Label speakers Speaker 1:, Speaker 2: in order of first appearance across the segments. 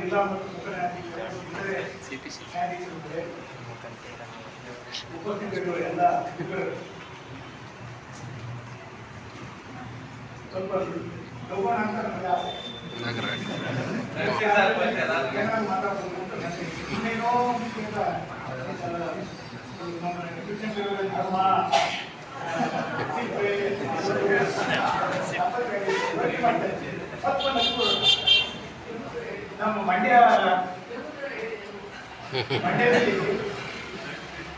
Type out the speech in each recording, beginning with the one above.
Speaker 1: ಜಿಲ್ಲಾ ಮತ್ತು ಮುಖ್ಯ ನ್ಯಾಯಾಧೀಶರು ಇತರೆ ನ್ಯಾಯಾಧೀಶರು ಉಪಸ್ಥಿತರು ಎಲ್ಲ ಸ್ವಲ್ಪ ಲೋಗೋಣ ಅಂತ ನನಗೆ ಆಸೆ. ಮಾತಾಡ್ಬೋದು ಅಂತ ನನಗೆ ಇನ್ನೇನೋ ಧರ್ಮ ನಮ್ಮ ಮಂಡ್ಯದಲ್ಲಿ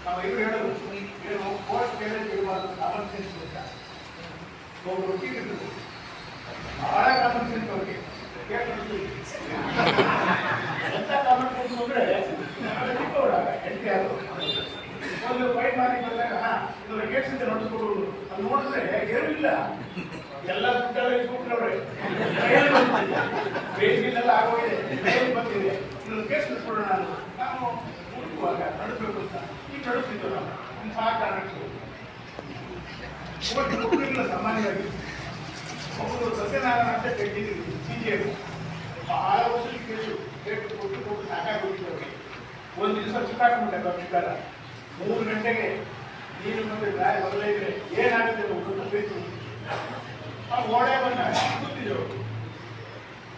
Speaker 1: ನಾವು ಇವರು ಹೇಳೋದು ಏನು ಕೋರ್ಟ್ ಕೇಳಿದ್ರೆ ಇರಬಾರ್ದು, ಕಾಮನ್ ಸೆನ್ಸ್ ಅಂತ ಒಬ್ಬರು ವಕೀಲರು ಬಹಳ ಕಾಮನ್ ಸೆನ್ಸ್ ಅವ್ರಿಗೆ ಎಂತ ಕಾಮನ್ ಸೆನ್ಸ್ ಅಂದ್ರೆ ಒಂದು ಫೈಟ್ ಮಾಡಿ ಬಂದಾಗ ಇದರ ಕೇಸಿಂದ ನೋಡಿಸ್ಕೊಡುವುದು ಅದು ನೋಡಿದ್ರೆ ಏನಿಲ್ಲ ಎಲ್ಲ ದುಡ್ಡೆಲ್ಲ ಇಟ್ಬಿಟ್ರವ್ರೆ ಬೇಸಿಗೆಲ್ಲ ಆಗೋಗಿದೆ ಬಂದಿದೆ ಇದೊಂದು ಕೇಸ್ ನಿಲ್ಸ್ಕೊಡೋಣ ನಾನು ಹುಡುಕುವಾಗ ನಡೆಸಬೇಕು ಅಂತ ಈಗ ನಡೆಸ್ತಿದ್ದೆ ನಾವು ಇಂತಹ ಕಾರಣಕ್ಕೆ ಹುಡುಗರಿಲ್ಲ ಸಾಮಾನ್ಯವಾಗಿ ಅವರು ಸತ್ಯನಾರಾಯಣ ಅಂತ ಕಟ್ಟಿದ್ದೀವಿ ಸಿಜಿಎಫ್ ಬಹಳ ವರ್ಷದ ಕೇಸು ಕೊಟ್ಟು ಕೊಟ್ಟು ಸಾಕಾಗೋಗಿದ್ದವ್ರಿಗೆ ಒಂದು ದಿವಸ ಚಿಕ್ಕಾಕೊಂಡೆ ಬರ್ತಿದ್ದಾರ 3 ಗಂಟೆಗೆ ನೀರು ಮತ್ತೆ ಗಾಯ ಬದಲಾಯಿದ್ರೆ ಏನಾಗುತ್ತೆ ಒಂದು ಬೇಕು ಓಡೇ ಬಂದ ಗೊತ್ತಿದ್ರು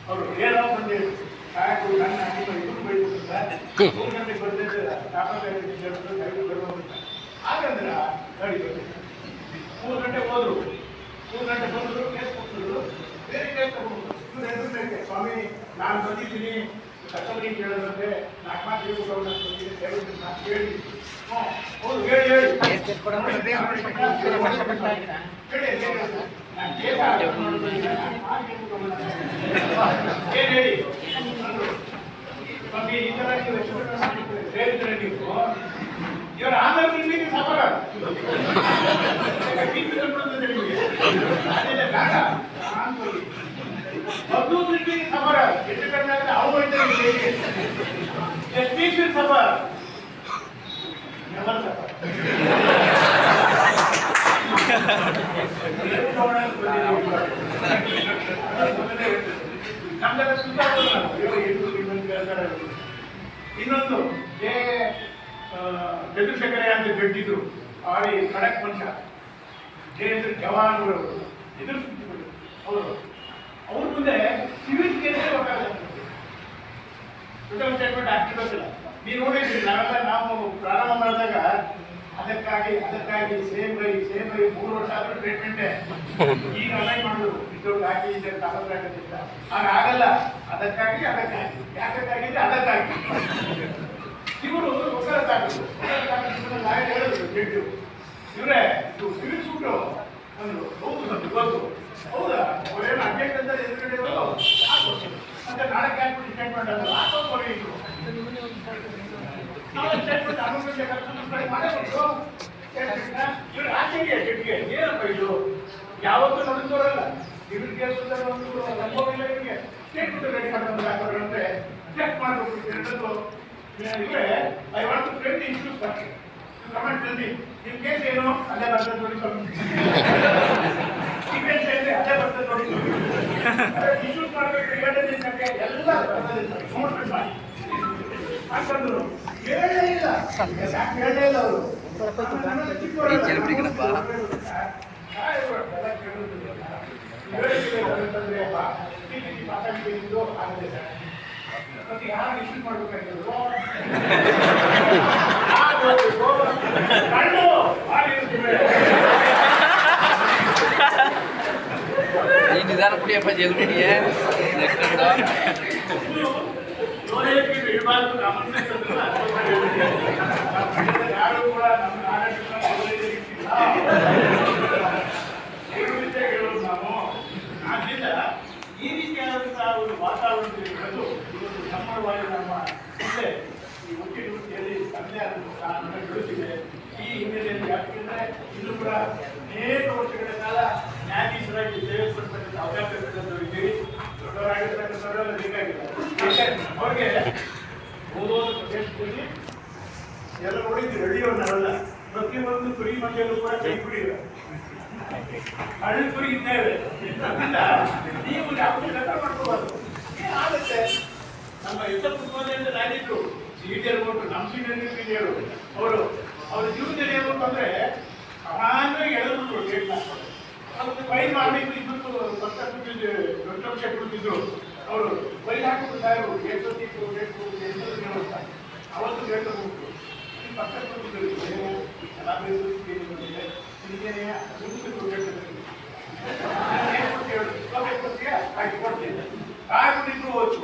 Speaker 1: ಅವರು ಏನೋ ಬಂದಿದ್ರು ಸಾಕು ನನ್ನ ಹಾಕಿ ಇಬ್ಬರು ಬೆಳಿಬಿಟ್ಟಿದ್ದ 3 ಗಂಟೆಗೆ ಬರ್ತಿದ್ರೆ ಬರುವಂತ ಹಾಗಂದ್ರೆ ಗಾಡಿ ಬಂದಿದ್ದ 3 ಗಂಟೆಗೆ ಹೋದ್ರು 3 ಗಂಟೆ ಬಂದರು ಕೇಸ್ ಕೊಟ್ಟಿದ್ರು ಬೇರೆ ಕೇಸ್ ತಗೊಂಡು ಇವ್ರು ಹೆಸರು ಸ್ವಾಮಿ ನಾನು ಬಂದಿದ್ದೀನಿ ಕಟ್ಟೋರಿಗೆ ಕೇಳೋದಂತೆ 4 ಮಾತು ಹೇಳಿ ಹೌದು ಹೇಳಿ ಹೇಳಿ ಹೇಳಿ ಸ್ವಾಮಿ ಈ ತರ ಹೇಳಿದ್ರೆ ನೀವು ಇವರ ಆಧಾರ ನಿಮಗೆ ಸಫಲ ಮದ್ದೂರಿಗೆ ಸಫಲ ಎಷ್ಟು ಕಡಿಮೆ ಆದರೆ ಅವ್ರು ಎಷ್ಟು ಸಫಲ never suffer. ಇನ್ನೊಂದು ಚಂದ್ರಶೇಖರ ಅಂತ ಗಟ್ಟಿದ್ರು ಆಡಿ ಖಡಕ್ ಮನುಷ್ಯ ಜಯೇಂದ್ರ ಜವಾನ್ ಅವರು ಎದುರಿಸ್ತಿದ್ರು ಅವರು ಅವ್ರ ಮುಂದೆ ಸಿವಿಲ್ ಕೇಸ್ ಸ್ಟೇಟ್ಮೆಂಟ್ ಆಗ್ತಿರೋದಿಲ್ಲ. ನೀವು ನೋಡಿದ್ರಿ ನಾವೆಲ್ಲ ನಾವು ಪ್ರಾರಂಭ ಮಾಡಿದಾಗ ಅದಕ್ಕಾಗಿ ಸೇಮ್ ಬೈ 3 ವರ್ಷ ಆದ್ರೂ ಟ್ರೀಟ್ಮೆಂಟೇ ಈಗ ಅಲೈನ್ ಮಾಡೋದು ಇದ್ದವ್ರಿಗೆ ಹಾಕಿ ಇದೆ ತಾಲೂಕಾಗತ್ತಿಲ್ಲ ಹಾಗಾಗಲ್ಲ. ಅದಕ್ಕಾಗಿ ಯಾಕಾಗಿದೆ ಅದಕ್ಕಾಗಿ ಇವರು ಒಕ್ಕಲತ್ತಾಗರು ಹೇಳಿದ್ರು ಜಡ್ಜು ಇವರೇ ಇದು ಸಿವಿಲ್ ಸೂಟು ಅಂದ್ರು. ಹೌದು ಸರ್ ಗೊತ್ತು ಹೌದಾ ಅವರೇನು ಅಡ್ಜೆಕ್ಟ್ ಅಂತ ಎದುರುಗಡೆ ಮತ್ತೆ ನಾಳೆ ಕ್ಯಾಲ್ಕುಲೇಟ್ ಸ್ಟೇಟ್ಮೆಂಟ್ ಅದು ಹಾಕೋರು ಇದ್ರು ಏನಪ್ಪ ಇದು ಯಾವತ್ತೂ ನೋಡಿದವರಲ್ಲ ಇವ್ರ ಕೇಸ್ ಒಂದು ಅನುಭವ ಇಲ್ಲ ಇವರಿಗೆ ಸ್ಟೇಟ್ಮೆಂಟ್ ರೆಡಿ ಮಾಡ್ಕೊಂಡು ಹಾಕೋರಂದ್ರೆ ಚೆಕ್ ಮಾಡಬೇಕು. ಇವರೇ I want to frame the issues first comment ಜಲ್ದಿ ನಿಮ್ಮ ಕೇಸ್ ಏನು ಅಲ್ಲೇ ಬರ್ತದೆ ನೋಡಿ ಸೀಕ್ವೆನ್ಸ್ ಏನಿದೆ ಅಲ್ಲೇ ಬರ್ತದೆ ನೋಡಿ ಇಶ್ಯೂಸ್ ಮಾಡಬೇಕು ಎಲ್ಲ ನೋಡ್ಬೇಕು ಮಾಡಿ ಹಾಕಂದ್ರು ಕೇಳಲೇ ಇಲ್ಲ ಅವರು ಯಾರು ಇಶ್ಯೂ ಮಾಡ್ಬೇಕಾಗಿದ್ರು
Speaker 2: ಈ ನಿಧಾನ ಪುಡಿಯಪ್ಪ ಜಲ್ಬಿಡಿಯೇ
Speaker 1: ಯಾರು ಕೂಡ ನಮ್ಮ ಹೇಳೋದು ನಾವು ಆದ್ದರಿಂದ ಈ ರೀತಿಯಾದಂತಹ ಒಂದು ವಾತಾವರಣದಲ್ಲಿ ಬೆಳೆದು ಇವತ್ತು ಸಂಪೂರ್ಣವಾಗಿ ನಮ್ಮ ಜಿಲ್ಲೆ ಈ ವಕೀಲ ವೃತ್ತಿಯಲ್ಲಿ ತನ್ನದೇ ಆದಂತಹ ಸ್ಥಾನವನ್ನು ಬೆಳೆಸಿದೆ. ಈ ಹಿನ್ನೆಲೆಯಲ್ಲಿ ಯಾಕೆಂದರೆ ಇಲ್ಲೂ ಕೂಡ ಅನೇಕ ವರ್ಷಗಳ ಕಾಲ ನ್ಯಾಯಾಧೀಶರಾಗಿ ಸೇವೆ ಸಲ್ಲಿಸತಕ್ಕಂಥ ಅವಕಾಶ ಇದ್ದೀವಿ. ದೊಡ್ಡವರಾಗಿರ್ತಕ್ಕಂಥವರೆಲ್ಲ ಬೇಕಾಗಿಲ್ಲ ಅವ್ರಿಗೆ ಓದೋದು ಪ್ರದೇಶದಲ್ಲಿ ಎಲ್ಲ ನೋಡಿದ್ವಿ ಹಳ್ಳಿಯವ್ರನ್ನೆಲ್ಲ ಪ್ರತಿಯೊಂದು ಕುರಿ ಮನೆಯಲ್ಲೂ ಕೂಡ ಕೈ ಕುಡಿಯಿಲ್ಲ ಹಳ್ಳಿ ಕುರಿ ಇದ್ದೇವೆ. ಅದರಿಂದ ನೀವು ಯಾವ ಕೆಲಸ ಮಾಡ್ಕೋಬಾರ್ದು ಏನಾಗುತ್ತೆ ನಮ್ಮ ಹೆಸರು ಇಂಜಿನಿಯರಿಂಗ್ ಇಂಜಿನಿಯರು ಅವ್ರ ಜೀವನದಲ್ಲಿ ಏನು ಅಂತಂದ್ರೆ ಸಾಮಾನ್ಯವಾಗಿ ಎಳೆದ್ರು ಗೇಟ್ನ ಅದಕ್ಕೆ ಫೈಲ್ ಮಾಡಬೇಕು ಇಬ್ಬರು ಪಕ್ಕ ಕೂತಿದ್ರು ದೊಡ್ಡ ಅಂಶ ಕೂತಿದ್ರು ಅವರು ಫೈಲ್ ಹಾಕಿದ್ರು ಸಾಹೇಬರು ಗೇಟ್ ಅವತ್ತು ಗೇಟ್ ಹೋಗ್ಬಿಟ್ಟು ಪಕ್ಕ ಕೂತಿದ್ರು ಎಲ್ಲ ಕಾಯ್ಬಿಟ್ಟಿದ್ರು ಹೋಯ್ತು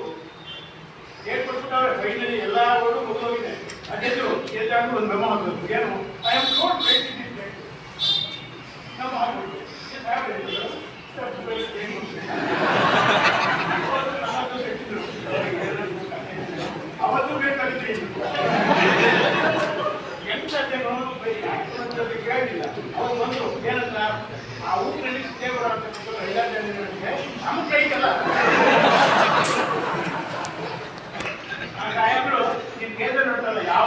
Speaker 1: ಏನ್ ಕೊಟ್ಬಿಟ್ಟವ್ರೆ ಫೈನಲಿ ಎಲ್ಲ ಓಡು ಮುಗಿದೋಗಿದೆ ಅದೇನು ಎದ್ದಾದ್ರು ಒಂದು ಮೆಮೊ ಹಾಕೋದು ಏನು ಐ ಆಮ್ ನೋಟ್ ನಮ್ಮ ಹಾಕ್ಬಿಟ್ಟು ಅವತ್ತು ಬೇಕಾಗಿತ್ತು ಎಂಥದ್ದೇನೋ ಕೇಳಿಲ್ಲ ಅವ್ರು ಬಂದು ಏನಂತ ಆ ಊರಿನಲ್ಲಿ ದೇವರ ಅಂತಕ್ಕಂಥ ಐದಾರು ಜನಗಳಿಗೆ ನಮ್ಮ ಕೈಗಲ್ಲ ಆ ಸಾಹೇಬರು ನಿಮ್ ಕೇಂದ್ರ ನೋಡ್ತಲ್ಲ ಯಾವ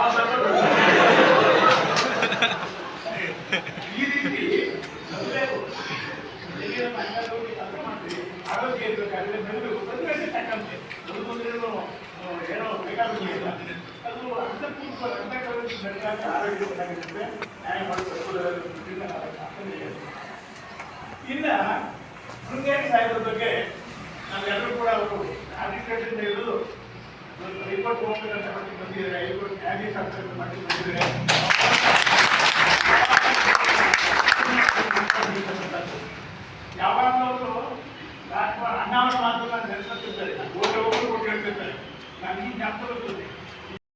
Speaker 1: ಈ ರೀತಿ ಆರೋಗ್ಯ ಇರಬೇಕಾದ್ರೆ ಬೆಳೆದು ಪ್ರತಿವೇಶಿ ತಕ್ಕಂತೆ ಬಂದ್ರೇನು ಏನೋ ಬೇಕಾಗಿಲ್ಲ ಅದು ಅಂತಃಕರಣಕ್ಕೆ ಬೇಕಾದ ಆರೋಗ್ಯ ಬೇಕಾಗಿರುತ್ತೆ ನ್ಯಾಯ ಮಾಡಿಕೊಳ್ಳುವುದರಿಂದ ಇನ್ನ ಶೃಂಗೇರಿ ಸಾಹೇಬ್ರ ಬಗ್ಗೆ ನಾವೆಲ್ಲರೂ ಕೂಡ ಅವರು ಆರ್ಟಿಕೇಟ್ ಹಿಡಿದು ರಿಪೋರ್ಟ್ ಹೋಗ್ಬೇಕಂತ ಮಟ್ಟಿಗೆ ಬಂದಿದ್ದಾರೆ ಹೈಕೋರ್ಟ್ ನ್ಯಾಯಾಧೀಶ ಆಗ್ತಕ್ಕಂಥ ಮಟ್ಟಿಗೆ ಬಂದಿದ್ದಾರೆ